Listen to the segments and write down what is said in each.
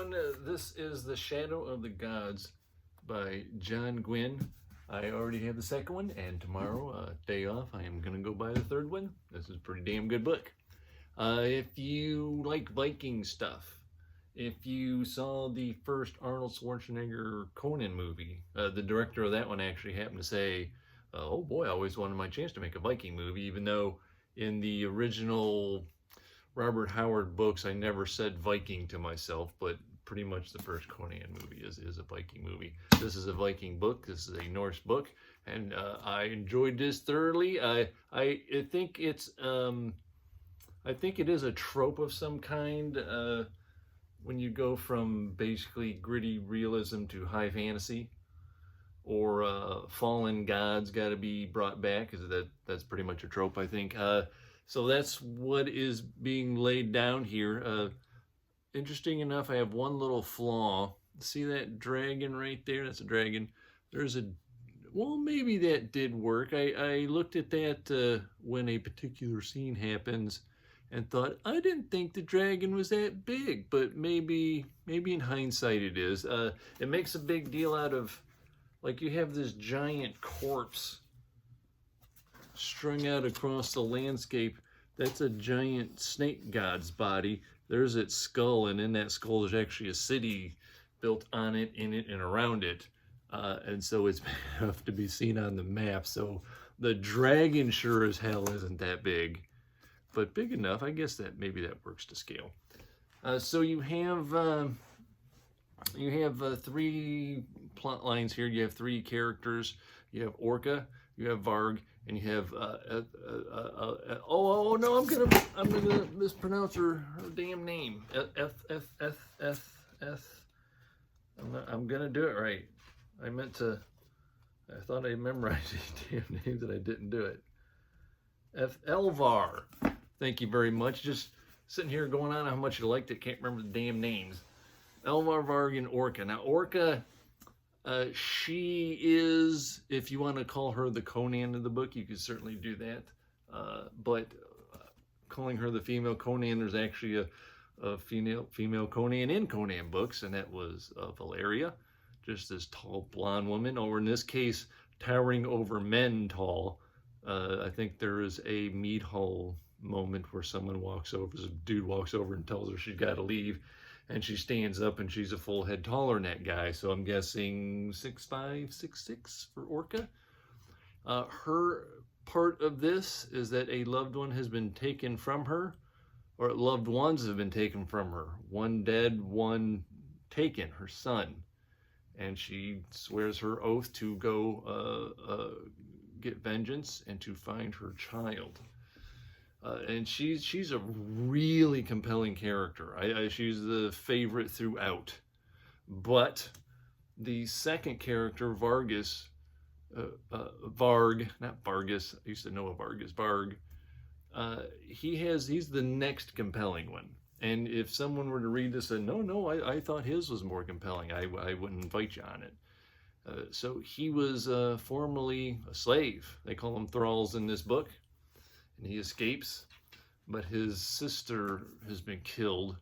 everyone. This is The Shadow of the Gods by Gwynne. I already have the second one, and tomorrow, day off, I am going to go buy the third one. This is a pretty damn good book. If you like Viking stuff, if you saw the first Arnold Schwarzenegger Conan movie, the director of that one actually happened to say, oh boy, I always wanted my chance to make a Viking movie, even though in the original Robert Howard books, I never said Viking to myself, but pretty much the first Conan movie is a Viking movie. This is a Viking book. This is a Norse book, and I enjoyed this thoroughly. I think it's I think it is a trope of some kind when you go from basically gritty realism to high fantasy, or fallen gods got to be brought back, because that's pretty much a trope, I think. So that's what is being laid down here. Interesting enough, I have one little flaw. See that dragon right there? That's a dragon. There's a, well, maybe that did work. I looked at that when a particular scene happens and thought, I didn't think the dragon was that big, but maybe in hindsight it is. It makes a big deal out of, like, you have this giant corpse strung out across the landscape. That's a giant snake god's body. There's its skull, and in that skull there's actually a city built on it, in it, and around it. And so it's big enough to be seen on the map. So the dragon sure as hell isn't that big, but big enough. I guess that maybe that works to scale. So you have three plot lines here. You have three characters. You have Orca, you have Varg, and you have oh no, I'm gonna mispronounce her damn name. I'm gonna do it right. I thought I memorized these damn names and I didn't do it. Elvar. Thank you very much. Just sitting here going on how much you liked it, can't remember the damn names. Elvar, Varg, and Orca. Now Orca, she is, if you want to call her the Conan of the book, you could certainly do that. But calling her the female Conan, there's actually a female Conan in Conan books, and that was Valeria, just this tall blonde woman, or in this case, towering over men tall. I think there is a meat hall moment where someone walks over, a dude walks over and tells her she's got to leave. And she stands up, and she's a full head taller than that guy. So I'm guessing 6'5", 6'6" for Orca. Her part of this is that a loved one has been taken from her, or loved ones have been taken from her. One dead, one taken, her son. And she swears her oath to go get vengeance and to find her child. And she's a really compelling character. She's the favorite throughout. But the second character, Vargas, Varg, not Vargas, I used to know a Vargas, Varg, he's the next compelling one. And if someone were to read this and no, I thought his was more compelling, I wouldn't invite you on it. So he was formerly a slave. They call them thralls in this book. And he escapes, but his sister has been killed,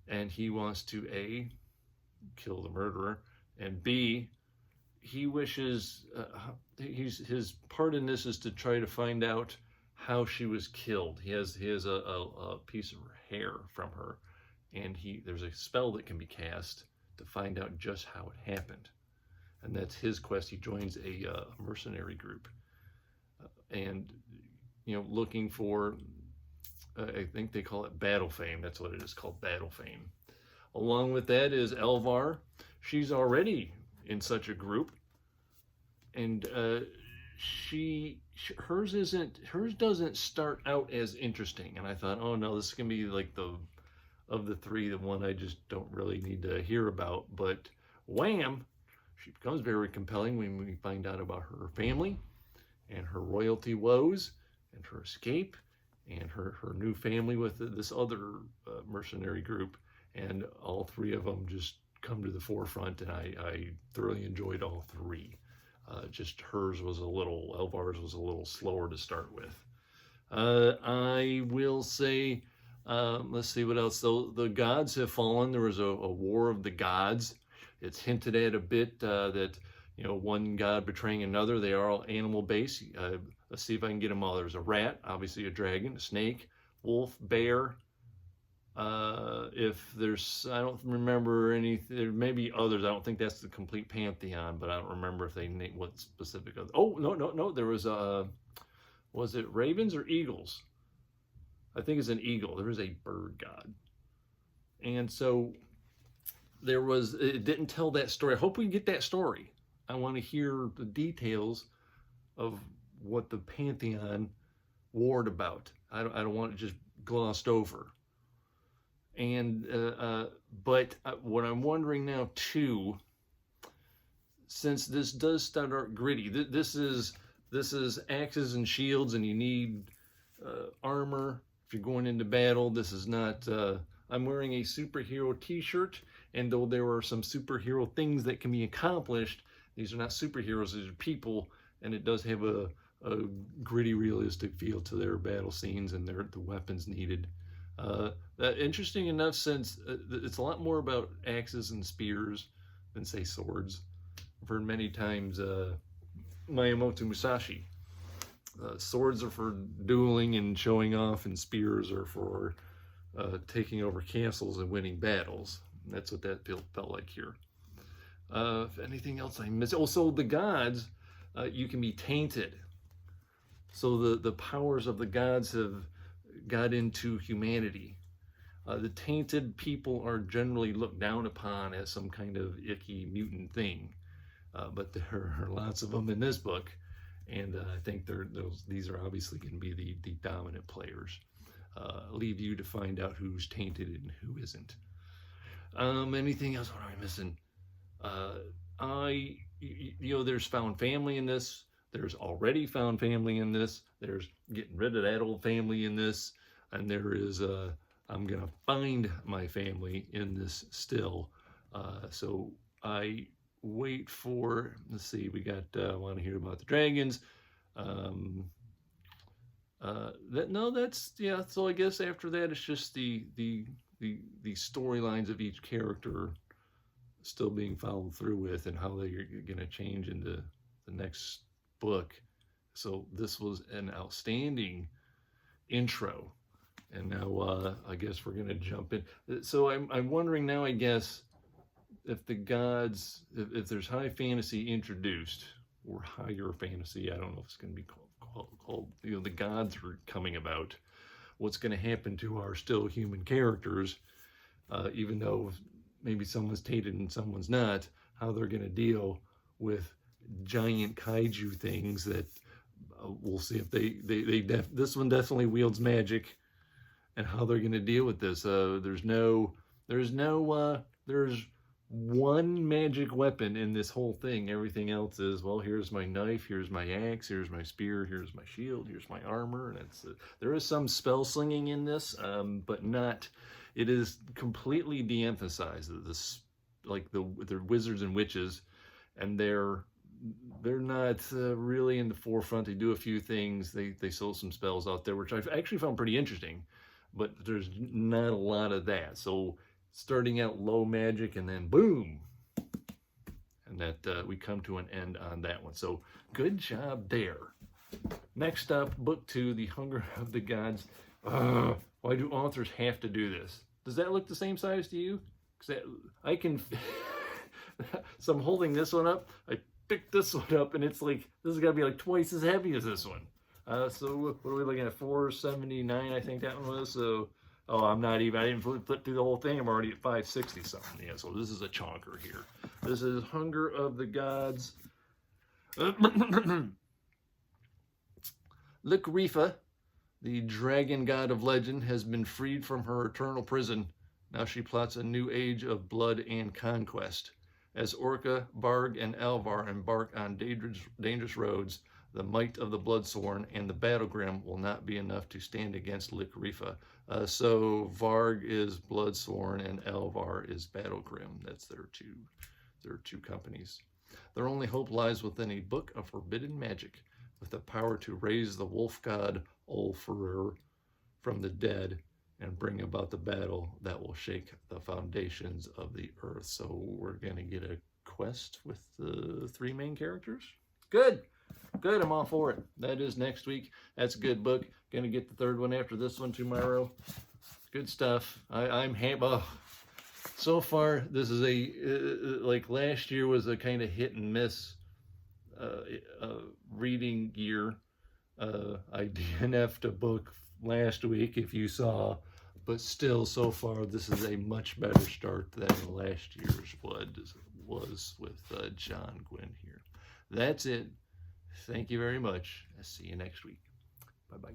and he wants to A, kill the murderer, and B, he wishes, his part in this is to try to find out how she was killed. He has a piece of hair from her, and there's a spell that can be cast to find out just how it happened. And that's his quest. He joins a mercenary group, and looking for, I think they call it battle fame. That's what it is, called battle fame. Along with that is Elvar. She's already in such a group, and hers doesn't start out as interesting. And I thought, oh no, this is gonna be like of the three, the one I just don't really need to hear about. But wham, she becomes very compelling when we find out about her family and her royalty woes, and her escape, and her new family with this other mercenary group, and all three of them just come to the forefront, and I thoroughly enjoyed all three. Just Elvar's was a little slower to start with. I will say Let's see what else. So the gods have fallen. There was a war of the gods. It's hinted at a bit that, you know, one god betraying another. They are all animal based. Let's see if I can get them all. There's a rat, obviously a dragon, a snake, wolf, bear. If there's, I don't remember any, there may be others. I don't think that's the complete pantheon, but I don't remember if they name what specific other. Oh, no. There was it ravens or eagles? I think it's an eagle. There is a bird god. And so there was, it didn't tell that story. I hope we get that story. I want to hear the details of what the pantheon warred about. I don't want it just glossed over. And but what I'm wondering now too, since this does start out gritty, this is axes and shields, and you need armor if you're going into battle. This is not. I'm wearing a superhero T-shirt, and though there are some superhero things that can be accomplished, these are not superheroes. These are people, and it does have a gritty, realistic feel to their battle scenes and the weapons needed. Interesting enough, since it's a lot more about axes and spears than, say, swords. I've heard many times Miyamoto Musashi. Swords are for dueling and showing off, and spears are for taking over castles and winning battles. And that's what that felt like here. If anything else I missed. Also, the gods, you can be tainted. So the powers of the gods have got into humanity. The tainted people are generally looked down upon as some kind of icky mutant thing, but there are lots of them in this book, and I think these are obviously going to be the dominant players. Leave you to find out who's tainted and who isn't. Anything else? What am I missing? There's found family in this. There's already found family in this. There's getting rid of that old family in this. And there is, I'm going to find my family in this still. So I wait for, let's see, we got, I want to hear about the dragons. So I guess after that, it's just the storylines of each character still being followed through with, and how they're going to change into the next book. So this was an outstanding intro, and now I guess we're going to jump in. So I'm wondering now, I guess, if the gods, if there's high fantasy introduced, or higher fantasy, I don't know if it's going to be called, the gods are coming about, what's going to happen to our still human characters, even though maybe someone's tainted and someone's not, how they're going to deal with giant kaiju things that we'll see if this one definitely wields magic, and how they're going to deal with this. There's one magic weapon in this whole thing. Everything else is, well, here's my knife, here's my axe, here's my spear, here's my shield, here's my armor. And there is some spell slinging in this, but not. It is completely de-emphasized. They're wizards and witches, and they're not really in the forefront. They do a few things. They sold some spells out there, which I've actually found pretty interesting, but there's not a lot of that. So starting out low magic, and then boom, and that we come to an end on that one. So good job there. Next up, book 2, The Hunger of the Gods. Why do authors have to do this? Does that look the same size to you? Because I can. So I'm holding this one up. I picked this one up, and it's like, this is got to be like twice as heavy as this one. So what are we looking at? 479, I think that one was. So, I didn't flip through the whole thing. I'm already at 560 something. Yeah, so this is a chonker here. This is Hunger of the Gods. Lycorypha, the dragon god of legend, has been freed from her eternal prison. Now she plots a new age of blood and conquest. As Orca, Varg, and Alvar embark on dangerous roads, the might of the Bloodsworn and the Battlegrim will not be enough to stand against Lycorypha. So Varg is Bloodsworn and Alvar is Battlegrim. That's their two companies. Their only hope lies within a book of forbidden magic, with the power to raise the wolf god Ulfur from the dead and bring about the battle that will shake the foundations of the earth. So we're going to get a quest with the 3 main characters. Good. Good, I'm all for it. That is next week. That's a good book. Gonna get the 3rd one after this one tomorrow. Good stuff. I'm happy. Oh, so far, this is like last year was a kind of hit and miss reading year. I DNF'd a book last week, if you saw, but still, so far, this is a much better start than last year's was with John Gwynne here. That's it. Thank you very much. I'll see you next week. Bye-bye.